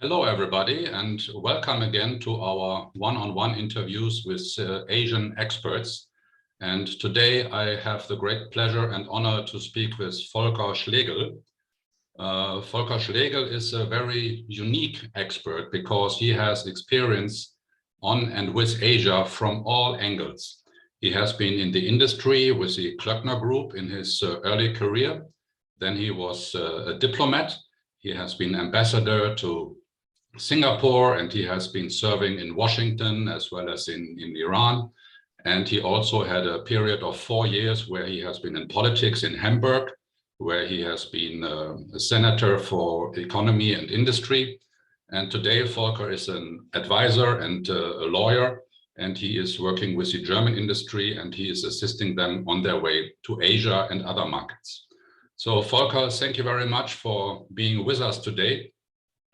Hello, everybody, and welcome again to our one-on-one interviews with Asian experts. And today I have the great pleasure and honor to speak with Volker Schlegel. Volker Schlegel is a very unique expert because he has experience on and with Asia from all angles. He has been in the industry with the Klöckner Group in his early career. Then he was a diplomat. He has been ambassador to Singapore, and he has been serving in Washington as well as in Iran. And he also had a period of 4 years where he has been in politics in Hamburg, where he has been a senator for economy and industry. And today Volker is an advisor and a lawyer, and he is working with the German industry, and he is assisting them on their way to Asia and other markets. So Volker, thank you very much for being with us today.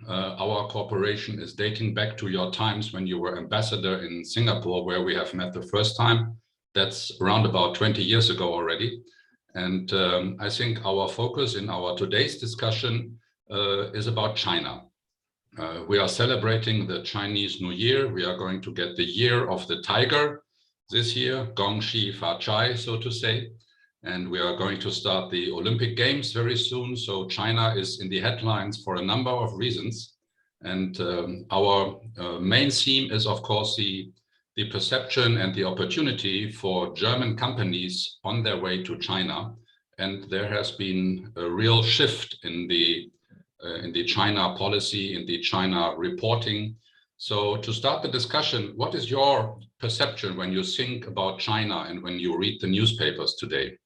Our cooperation is dating back to your times when you were ambassador in Singapore, where we have met the first time. That's around about 20 years ago already. And I think our focus in our today's discussion is about China. We are celebrating the Chinese New Year. We are going to get the year of the tiger this year, Gong Xi Fa Chai, so to say. And we are going to start the Olympic Games very soon. So China is in the headlines for a number of reasons. And our main theme is, of course, the perception and the opportunity for German companies on their way to China. And there has been a real shift in the China policy, in the China reporting. So to start the discussion, what is your perception when you think about China and when you read the newspapers today?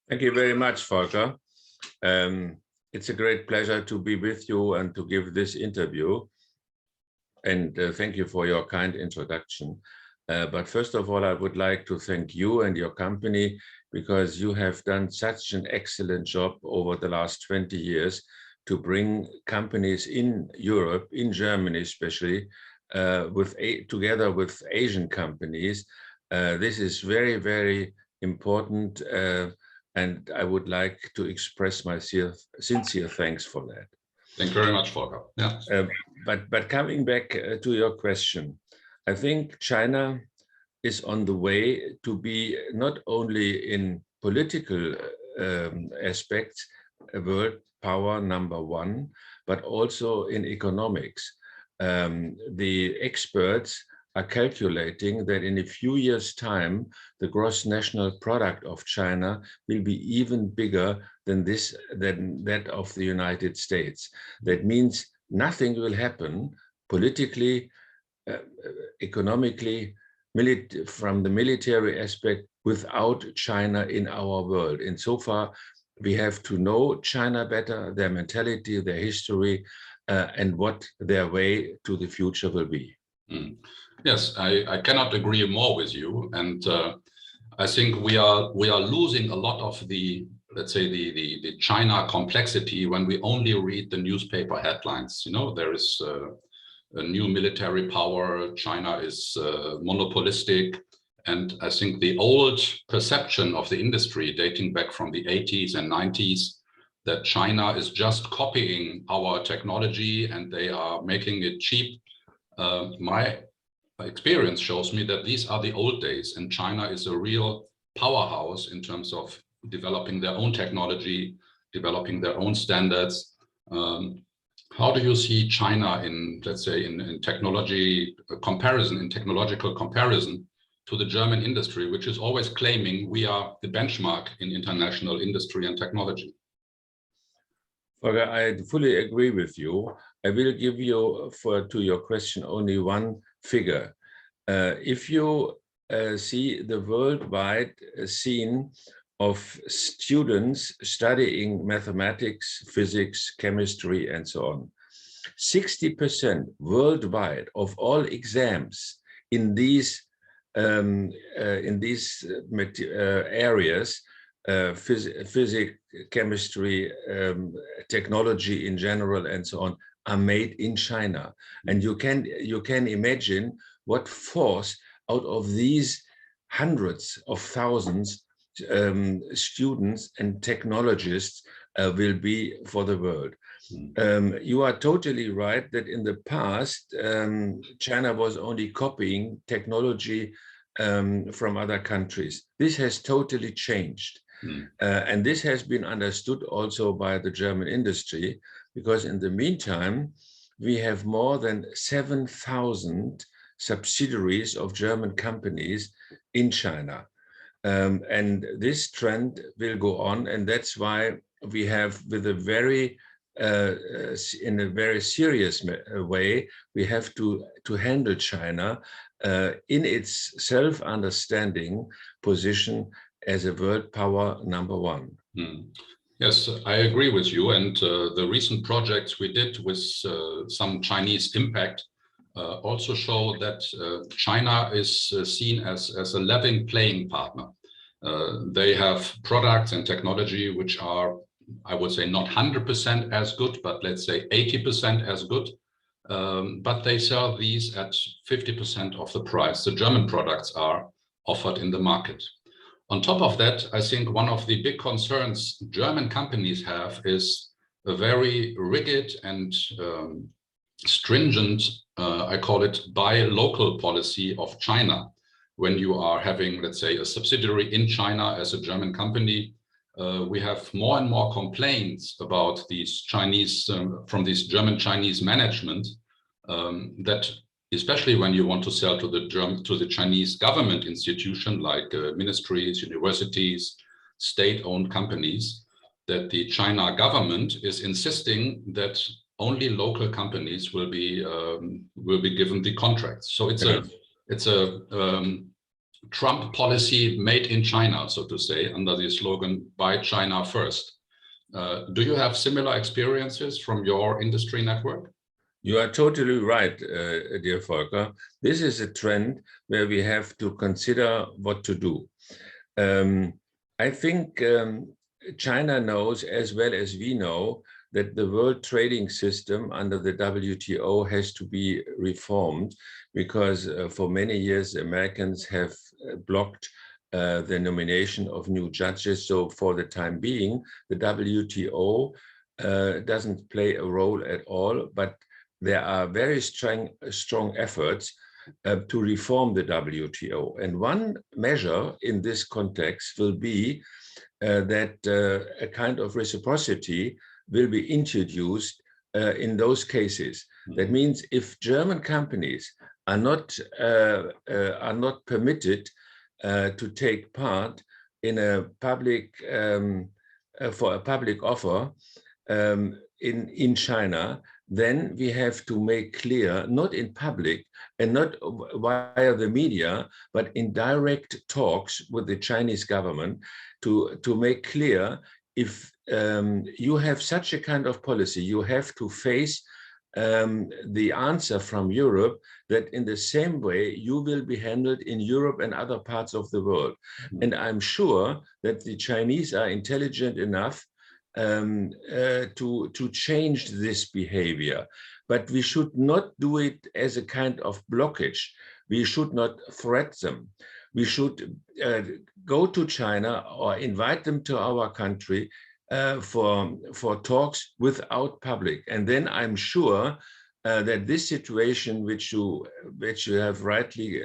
Thank you very much, Volker. It's a great pleasure to be with you and to give this interview. And thank you for your kind introduction. But first of all, I would like to thank you and your company because you have done such an excellent job over the last 20 years to bring companies in Europe, in Germany especially, together with Asian companies. This is very, very important. And I would like to express my sincere thanks for that. Thank you very much, Volker. Yeah. But coming back to your question, I think China is on the way to be not only in political aspects a world power #1, but also in economics. The experts are calculating that in a few years' time, the gross national product of China will be even bigger than that of the United States. That means nothing will happen politically, economically, from the military aspect without China in our world. And so far, we have to know China better, their mentality, their history, and what their way to the future will be. Mm. Yes, I cannot agree more with you, and I think we are losing a lot of the, let's say, the China complexity when we only read the newspaper headlines. You know, there is a new military power. China is monopolistic, and I think the old perception of the industry dating back from the 80s and 90s that China is just copying our technology and they are making it cheap. My experience shows me that these are the old days, and China is a real powerhouse in terms of developing their own technology, developing their own standards. How do you see China in, let's say, in technology comparison, in technological comparison to the German industry, which is always claiming we are the benchmark in international industry and technology? Volker, I fully agree with you. I will give you, to your question, only one figure. If you see the worldwide scene of students studying mathematics, physics, chemistry, and so on, 60% worldwide of all exams in these areas, physics, chemistry, technology in general, and so on, are made in China. And you can imagine what force out of these hundreds of thousands students and technologists will be for the world. You are totally right that in the past, China was only copying technology from other countries. This has totally changed. And this has been understood also by the German industry, because in the meantime, we have more than 7,000 subsidiaries of German companies in China. And this trend will go on, and that's why we have, with a very in a very serious way, we have to handle China in its self-understanding position as a world power #1. Yes, I agree with you. And the recent projects we did with some Chinese impact also show that China is seen as a level playing partner. They have products and technology which are, I would say, not 100% as good, but let's say 80% as good. But they sell these at 50% of the price the German products are offered in the market. On top of that, I think one of the big concerns German companies have is a very rigid and stringent, I call it, buy local policy of China. When you are having, let's say, a subsidiary in China as a German company, we have more and more complaints about these Chinese, from this German Chinese management, that especially when you want to sell to the Chinese government institution like ministries, universities, state-owned companies, that the China government is insisting that only local companies will be given the contracts. So it's a Trump policy made in China, so to say, under the slogan "Buy China First." Do you have similar experiences from your industry network? You are totally right, dear Volker. This is a trend where we have to consider what to do. I think China knows, as well as we know, that the world trading system under the WTO has to be reformed, because for many years Americans have blocked the nomination of new judges. So for the time being, the WTO doesn't play a role at all, but there are very strong efforts to reform the WTO. And one measure in this context will be that a kind of reciprocity will be introduced in those cases. That means if German companies are not permitted to take part in a public for a public offer in China, then we have to make clear, not in public and not via the media, but in direct talks with the Chinese government, to make clear, if you have such a kind of policy, you have to face the answer from Europe that in the same way you will be handled in Europe and other parts of the world. And I'm sure that the Chinese are intelligent enough to change this behavior, but we should not do it as a kind of blockage. We should not threat them. We should go to China or invite them to our country for talks without public. And then I'm sure that this situation, which you have rightly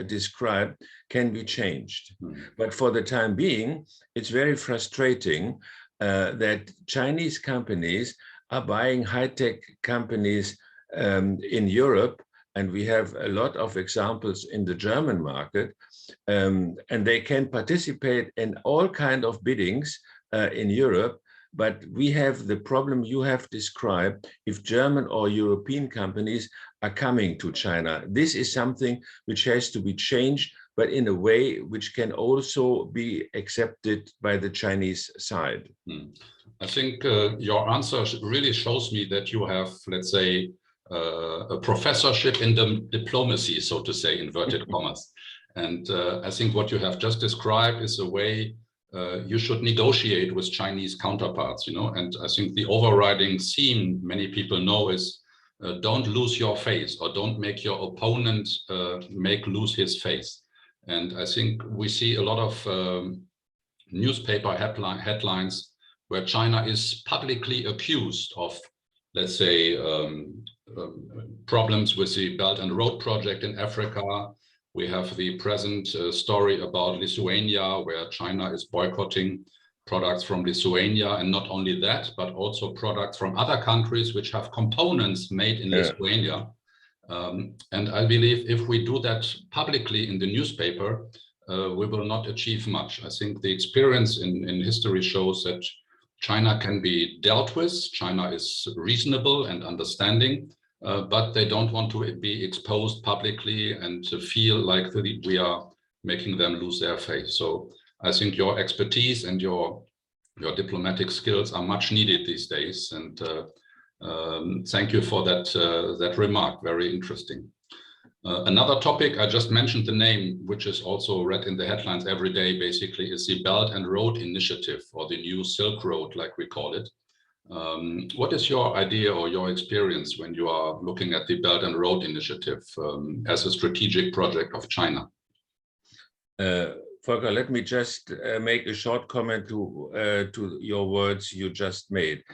described, can be changed. But for the time being, it's very frustrating that Chinese companies are buying high-tech companies in Europe, and we have a lot of examples in the German market, and they can participate in all kinds of biddings in Europe. But we have the problem you have described if German or European companies are coming to China. This is something which has to be changed, but in a way which can also be accepted by the Chinese side. I think your answer really shows me that you have, let's say, a professorship in diplomacy, so to say, inverted commas. And I think what you have just described is a way you should negotiate with Chinese counterparts, and I think the overriding theme many people know is don't lose your face, or don't make your opponent lose his face. And I think we see a lot of newspaper headlines where China is publicly accused of, let's say, problems with the Belt and Road project in Africa. We have the present story about Lithuania, where China is boycotting products from Lithuania, and not only that, but also products from other countries which have components made in Lithuania. And I believe if we do that publicly in the newspaper, we will not achieve much. I think the experience in history shows that China can be dealt with. China is reasonable and understanding, but they don't want to be exposed publicly and to feel like we are making them lose their faith. So I think your expertise and your diplomatic skills are much needed these days. And thank you for that remark. Very interesting. Another topic, I just mentioned the name, which is also read in the headlines every day, basically, is the Belt and Road Initiative, or the new Silk Road, like we call it. What is your idea or your experience when you are looking at the Belt and Road Initiative as a strategic project of China? Volker, let me just make a short comment to your words you just made.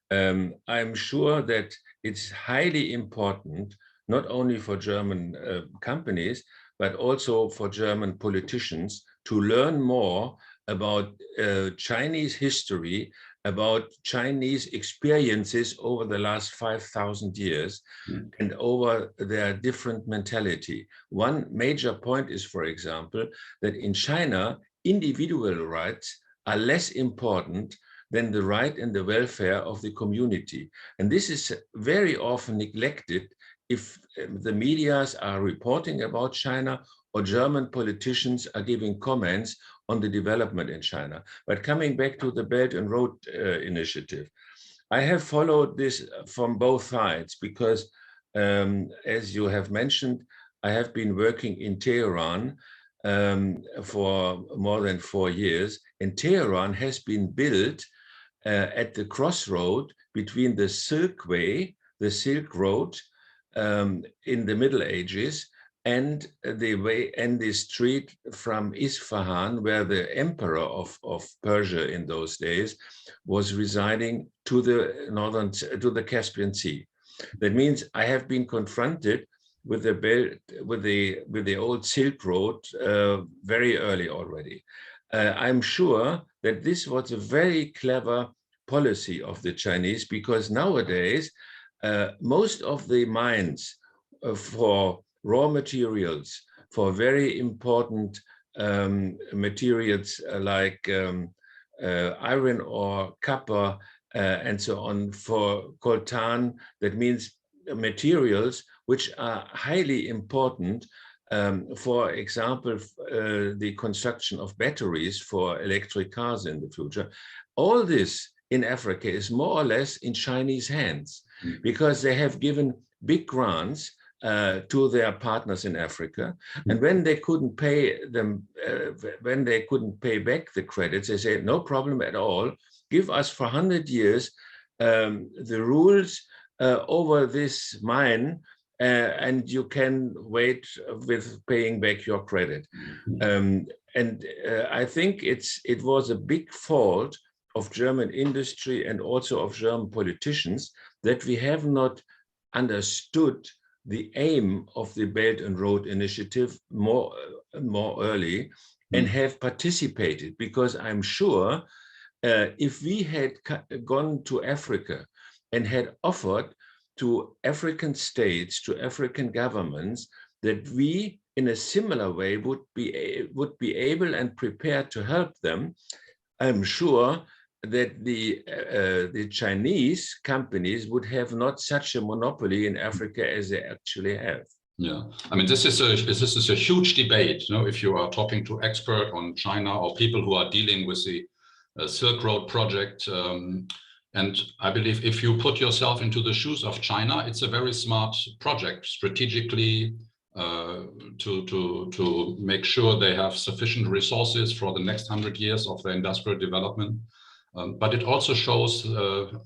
I'm sure that it's highly important, not only for German companies, but also for German politicians to learn more about Chinese history, about Chinese experiences over the last 5,000 years and over their different mentality. One major point is, for example, that in China, individual rights are less important than the right and the welfare of the community. And this is very often neglected if the medias are reporting about China or German politicians are giving comments on the development in China. But coming back to the Belt and Road Initiative, I have followed this from both sides because, as you have mentioned, I have been working in Tehran for more than 4 years, and Tehran has been built at the crossroad between the Silk Way, the Silk Road in the Middle Ages, and the way and the street from Isfahan, where the emperor of Persia in those days was residing, to the Caspian Sea. That means I have been confronted with the old Silk Road very early already. I'm sure that this was a very clever policy of the Chinese, because nowadays most of the mines for raw materials, for very important materials like iron ore, copper, and so on, for coltan, that means materials which are highly important, for example, the construction of batteries for electric cars in the future. All this in Africa is more or less in Chinese hands, because they have given big grants to their partners in Africa, and when they couldn't pay them, when they couldn't pay back the credits, they said, no problem at all, give us for 100 years the rules over this mine, and you can wait with paying back your credit. I think it was a big fault of German industry and also of German politicians that we have not understood the aim of the Belt and Road Initiative more early and have participated, because I'm sure if we had gone to Africa and had offered to African states, to African governments, that we in a similar way would be able and prepared to help them, I'm sure that the Chinese companies would have not such a monopoly in Africa as they actually have. Yeah, I mean, this is a huge debate. You know, if you are talking to experts on China or people who are dealing with the Silk Road project, and I believe if you put yourself into the shoes of China, it's a very smart project strategically to make sure they have sufficient resources for the next 100 years of their industrial development. But it also shows,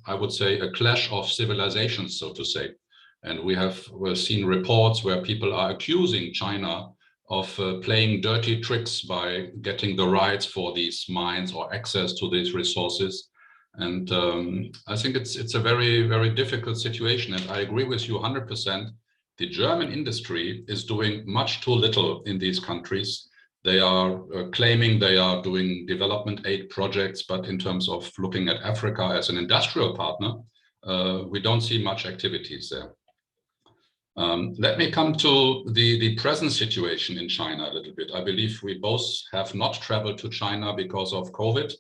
I would say, a clash of civilizations, so to say. And we've seen reports where people are accusing China of playing dirty tricks by getting the rights for these mines or access to these resources. And I think it's a very, very difficult situation. And I agree with you 100%. The German industry is doing much too little in these countries. They are claiming they are doing development aid projects, but in terms of looking at Africa as an industrial partner, we don't see much activities there. Let me come to the present situation in China a little bit. I believe we both have not traveled to China because of COVID,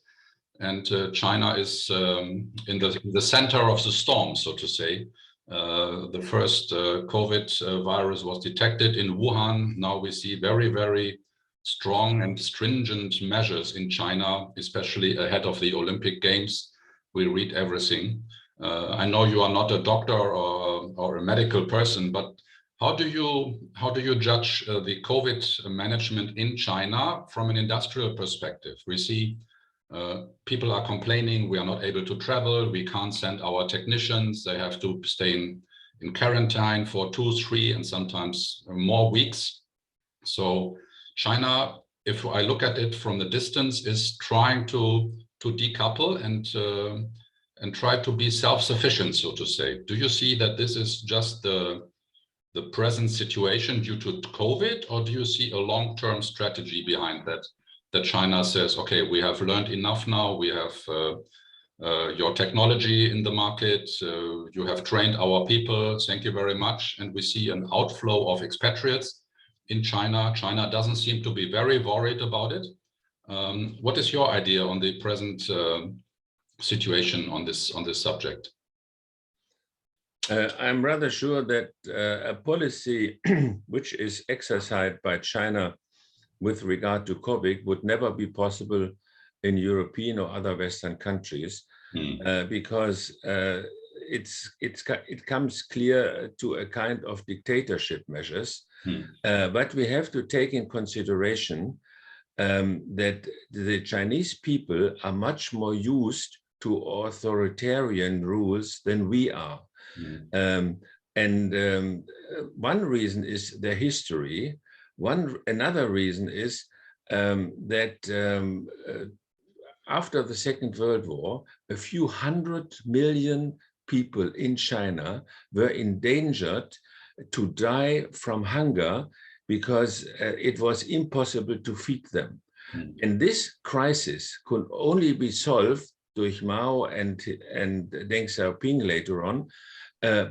and China is in the center of the storm, so to say. The first COVID virus was detected in Wuhan. Now we see very, very strong and stringent measures in China, especially ahead of the Olympic Games. We read everything. I know you are not a doctor or a medical person, but how do you judge the COVID management in China from an industrial perspective? We see people are complaining we are not able to travel, we can't send our technicians, they have to stay in quarantine for 2, 3, and sometimes more weeks. So China, if I look at it from the distance, is trying to decouple and try to be self-sufficient, so to say. Do you see that this is just the present situation due to COVID, or do you see a long-term strategy behind that? That China says, okay, we have learned enough now, we have your technology in the market, you have trained our people, thank you very much. And we see an outflow of expatriates in China. China doesn't seem to be very worried about it. What is your idea on the present situation on this subject? I'm rather sure that a policy which is exercised by China with regard to COVID would never be possible in European or other Western countries, because it comes clear to a kind of dictatorship measures. But we have to take in consideration that the Chinese people are much more used to authoritarian rules than we are. One reason is their history. Another reason is that after the Second World War, a few 100 million people in China were endangered to die from hunger because it was impossible to feed them. And this crisis could only be solved durch Mao and Deng Xiaoping later on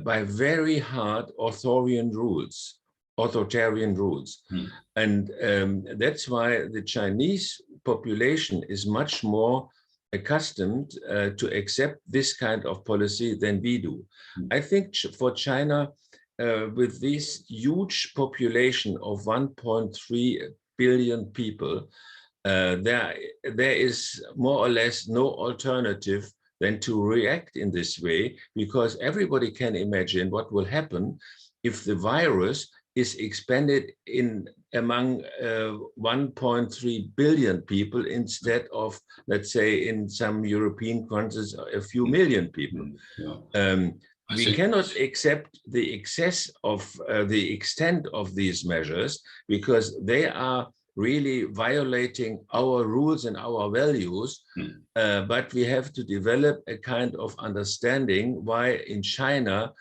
by very hard authoritarian rules. And that's why the Chinese population is much more accustomed to accept this kind of policy than we do. I think for China, with this huge population of 1.3 billion people, there is more or less no alternative than to react in this way, because everybody can imagine what will happen if the virus is expanded among 1.3 billion people instead of, let's say, in some European countries, a few million people. We cannot accept the excess of the extent of these measures, because they are really violating our rules and our values. But we have to develop a kind of understanding why in China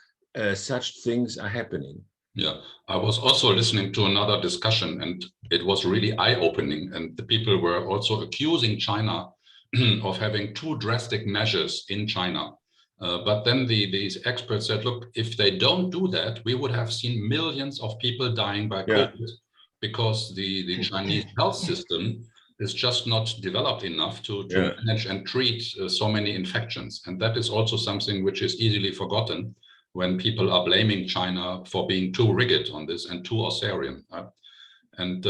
such things are happening. Yeah, I was also listening to another discussion, and it was really eye-opening. And the people were also accusing China of having too drastic measures in China. But then these experts said, look, if they don't do that, we would have seen millions of people dying by COVID, because the Chinese health system is just not developed enough to manage and treat so many infections. And that is also something which is easily forgotten when people are blaming China for being too rigid on this and too authoritarian. And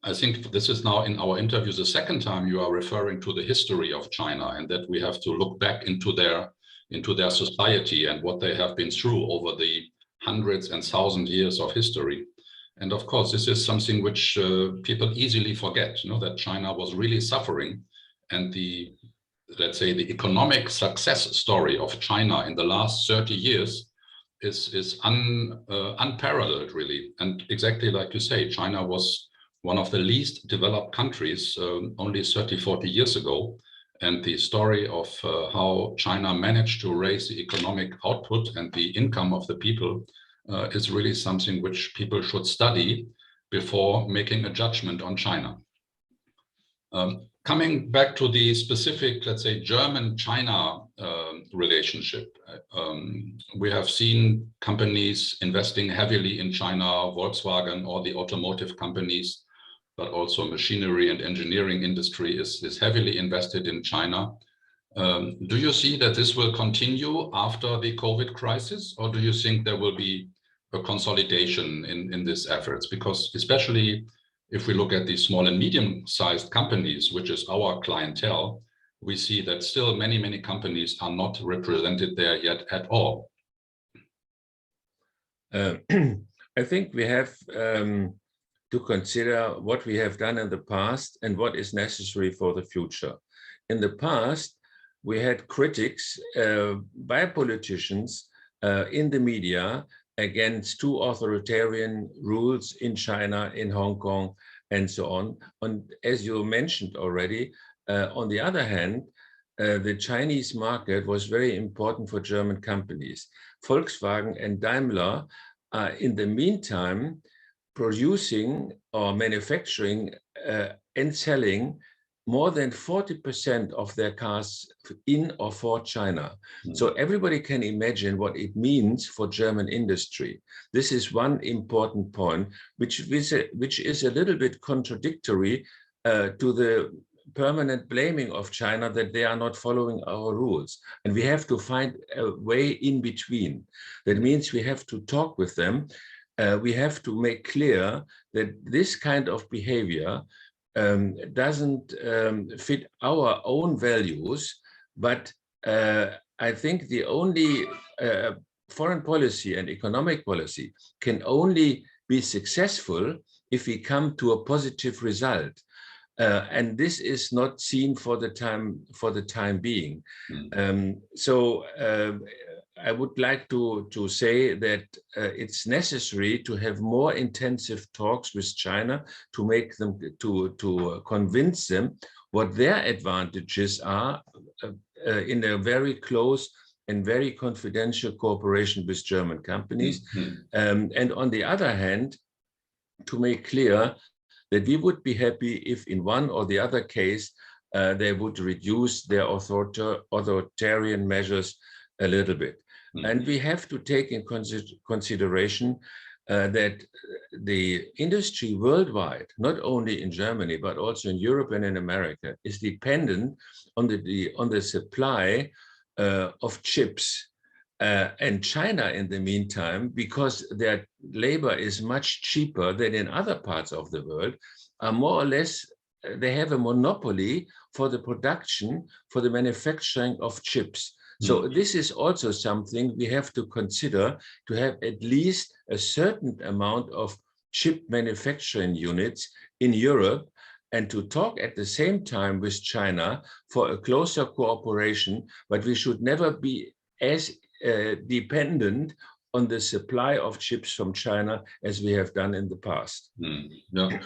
I think this is now in our interview the second time you are referring to the history of China, and that we have to look back into their society and what they have been through over the hundreds and thousands years of history. And of course, this is something which people easily forget, that China was really suffering, and let's say the economic success story of China in the last 30 years is unparalleled, really. And exactly like you say, China was one of the least developed countries only 30, 40 years ago. And the story of how China managed to raise the economic output and the income of the people is really something which people should study before making a judgment on China. Coming back to the specific, let's say, German-China relationship, we have seen companies investing heavily in China, Volkswagen, or the automotive companies, but also machinery and engineering industry is heavily invested in China. Do you see that this will continue after the COVID crisis, or do you think there will be a consolidation in these efforts? Because especially if we look at the small and medium-sized companies, which is our clientele, we see that still many companies are not represented there yet at all. I think we have to consider what we have done in the past and what is necessary for the future. In the past, we had critics by politicians in the media against two authoritarian rules in China, in Hong Kong, and so on. And as you mentioned already, on the other hand, the Chinese market was very important for German companies. Volkswagen and Daimler are in the meantime producing or manufacturing and selling more than 40% of their cars in or for China. So everybody can imagine what it means for German industry. This is one important point, which is a little bit contradictory to the permanent blaming of China that they are not following our rules. And we have to find a way in between. That means we have to talk with them. We have to make clear that this kind of behavior doesn't fit our own values, but I think the only foreign policy and economic policy can only be successful if we come to a positive result. And this is not seen for the time being. So I would like to say that it's necessary to have more intensive talks with China to make them to convince them what their advantages are in a very close and very confidential cooperation with German companies. And on the other hand, to make clear that we would be happy if in one or the other case they would reduce their authoritarian measures a little bit. And we have to take in consideration that the industry worldwide, not only in Germany, but also in Europe and in America, is dependent on the supply of chips. And China, in the meantime, because their labor is much cheaper than in other parts of the world, are more or less, they have a monopoly for the production, for the manufacturing of chips. So this is also something we have to consider, to have at least a certain amount of chip manufacturing units in Europe, and to talk at the same time with China for a closer cooperation, but we should never be as dependent on the supply of chips from China as we have done in the past. Yeah.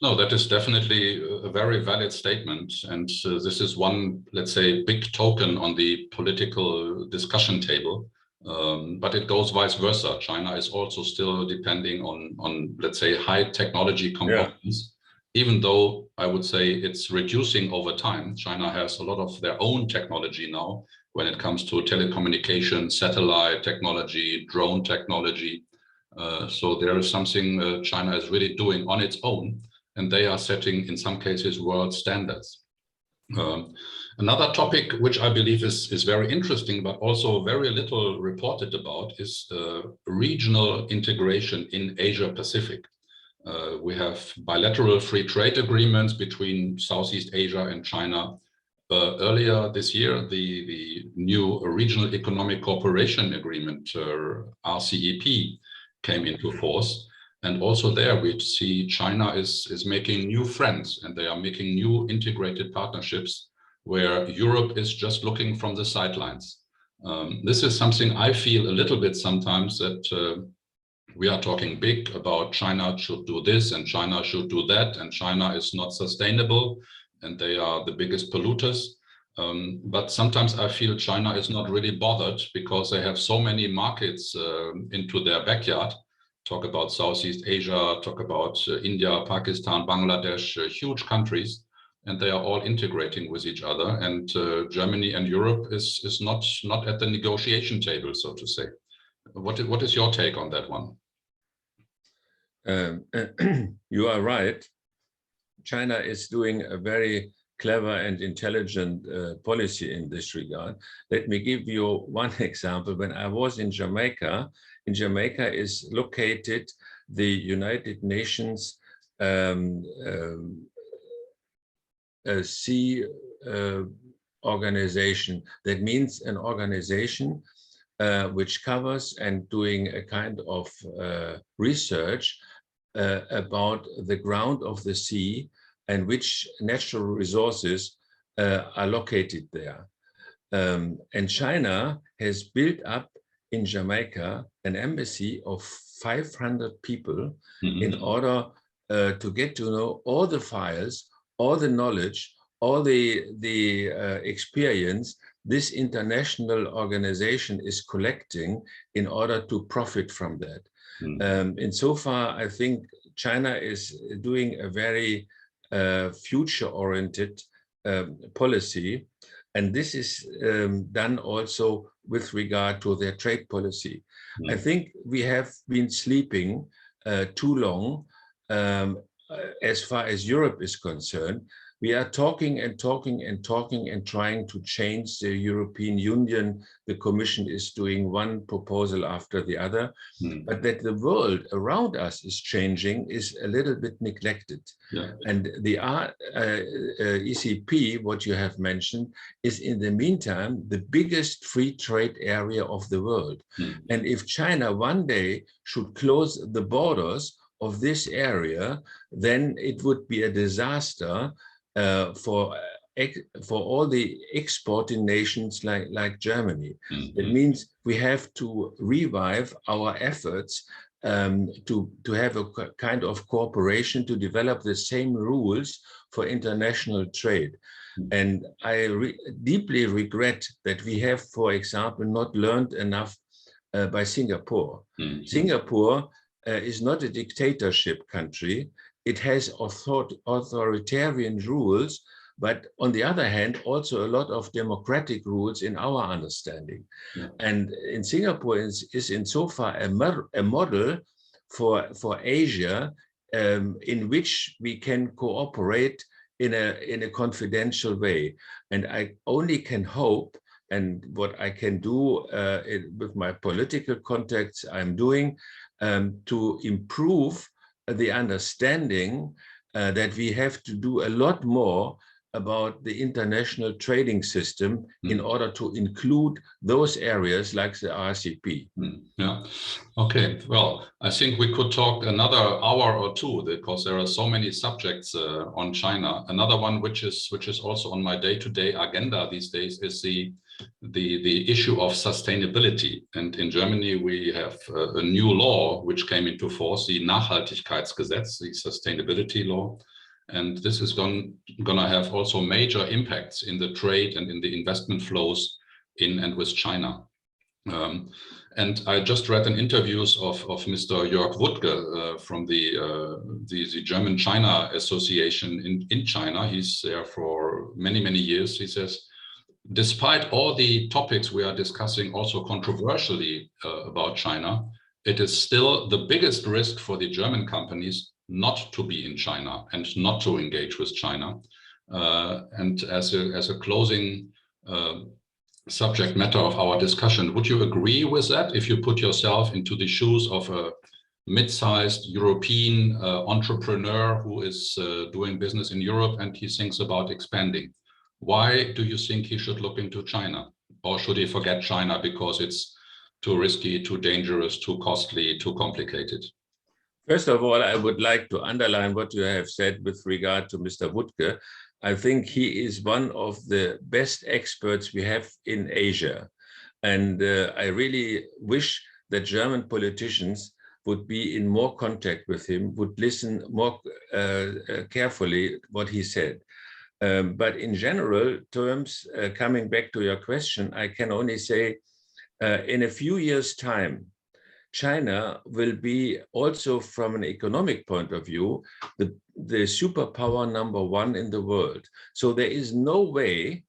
No, that is definitely a very valid statement. And this is one, let's say, big token on the political discussion table. But it goes vice versa. China is also still depending on let's say, high technology components. Even though I would say it's reducing over time. China has a lot of their own technology now when it comes to telecommunication, satellite technology, drone technology. So there is something China is really doing on its own, and they are setting, in some cases, world standards. Another topic which I believe is very interesting, but also very little reported about, is regional integration in Asia Pacific. We have bilateral free trade agreements between Southeast Asia and China. Earlier this year, the new Regional Economic Cooperation Agreement, RCEP, came into force. And also there we see China is making new friends, and they are making new integrated partnerships where Europe is just looking from the sidelines. This is something I feel a little bit sometimes, that we are talking big about China should do this and China should do that, and China is not sustainable and they are the biggest polluters. But sometimes I feel China is not really bothered because they have so many markets into their backyard. Talk about Southeast Asia, talk about India, Pakistan, Bangladesh, huge countries, and they are all integrating with each other. And Germany and Europe is not at the negotiation table, so to say. What is your take on that one? You are right. China is doing a very clever and intelligent policy in this regard. Let me give you one example. When I was in Jamaica is located the United Nations Sea organization. That means an organization which covers and doing a kind of research about the ground of the sea and which natural resources are located there. And China has built up in Jamaica an embassy of 500 people in order to get to know all the files, all the knowledge, all the experience this international organization is collecting in order to profit from that. Insofar, I think China is doing a very future-oriented policy, and this is done also with regard to their trade policy. I think we have been sleeping too long as far as Europe is concerned. We are talking and talking and talking and trying to change the European Union. The Commission is doing one proposal after the other, but that the world around us is changing is a little bit neglected. Yeah. And the ECP, what you have mentioned, is in the meantime the biggest free trade area of the world. And if China one day should close the borders of this area, then it would be a disaster for all the exporting nations like Germany. It means we have to revive our efforts to have a kind of cooperation to develop the same rules for international trade. And I deeply regret that we have, for example, not learned enough by Singapore. Singapore is not a dictatorship country. It has authoritarian rules, but on the other hand, also a lot of democratic rules in our understanding. Yeah. And in Singapore is insofar a model for Asia in which we can cooperate in a confidential way. And I only can hope, and what I can do with my political contacts I'm doing, to improve the understanding that we have to do a lot more about the international trading system in order to include those areas like the RCP. Yeah. Okay. Well, I think we could talk another hour or two because there are so many subjects on China. Another one which is also on my day-to-day agenda these days is the issue of sustainability. And in Germany, we have a new law which came into force, the Nachhaltigkeitsgesetz, the sustainability law. And this is going to have also major impacts in the trade and in the investment flows in and with China. And I just read an interviews of Mr. Jörg Wuttke from the German China Association in China. He's there for many, many years. He says, despite all the topics we are discussing also controversially about China, it is still the biggest risk for the German companies not to be in China and not to engage with China. And as a closing subject matter of our discussion, would you agree with that if you put yourself into the shoes of a mid-sized European entrepreneur who is doing business in Europe and he thinks about expanding? Why do you think he should look into China? Or should he forget China because it's too risky, too dangerous, too costly, too complicated? First of all, I would like to underline what you have said with regard to Mr. Wuttke. I think he is one of the best experts we have in Asia. And I really wish that German politicians would be in more contact with him, would listen more carefully what he said. But in general terms, coming back to your question, I can only say in a few years' time, China will be also from an economic point of view, the superpower #1 in the world. So there is no way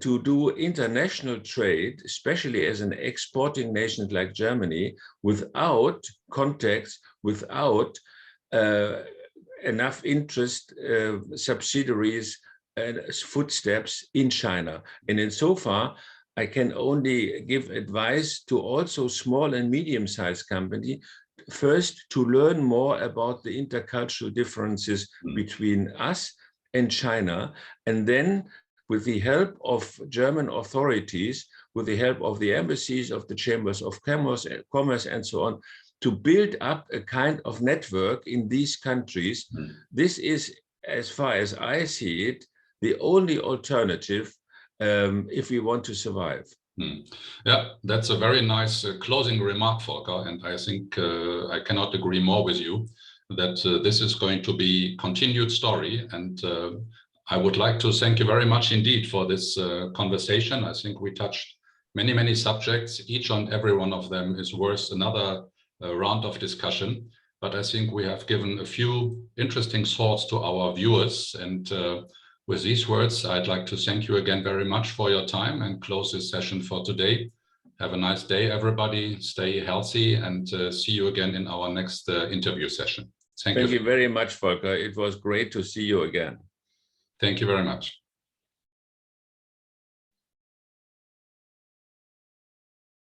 to do international trade, especially as an exporting nation like Germany, without contacts, without enough interest, subsidiaries, and footsteps in China. And insofar, I can only give advice to also small and medium-sized companies, first to learn more about the intercultural differences between us and China, and then with the help of German authorities, with the help of the embassies, of the chambers of commerce and so on, to build up a kind of network in these countries. This is, as far as I see it, the only alternative if we want to survive. Yeah, that's a very nice closing remark, Volker, and I think I cannot agree more with you that this is going to be a continued story, and I would like to thank you very much indeed for this conversation. I think we touched many, many subjects. Each and every one of them is worth another round of discussion, but I think we have given a few interesting thoughts to our viewers, and with these words, I'd like to thank you again very much for your time and close this session for today. Have a nice day, everybody. Stay healthy, and see you again in our next interview session. Thank you very much, Volker. It was great to see you again. Thank you very much.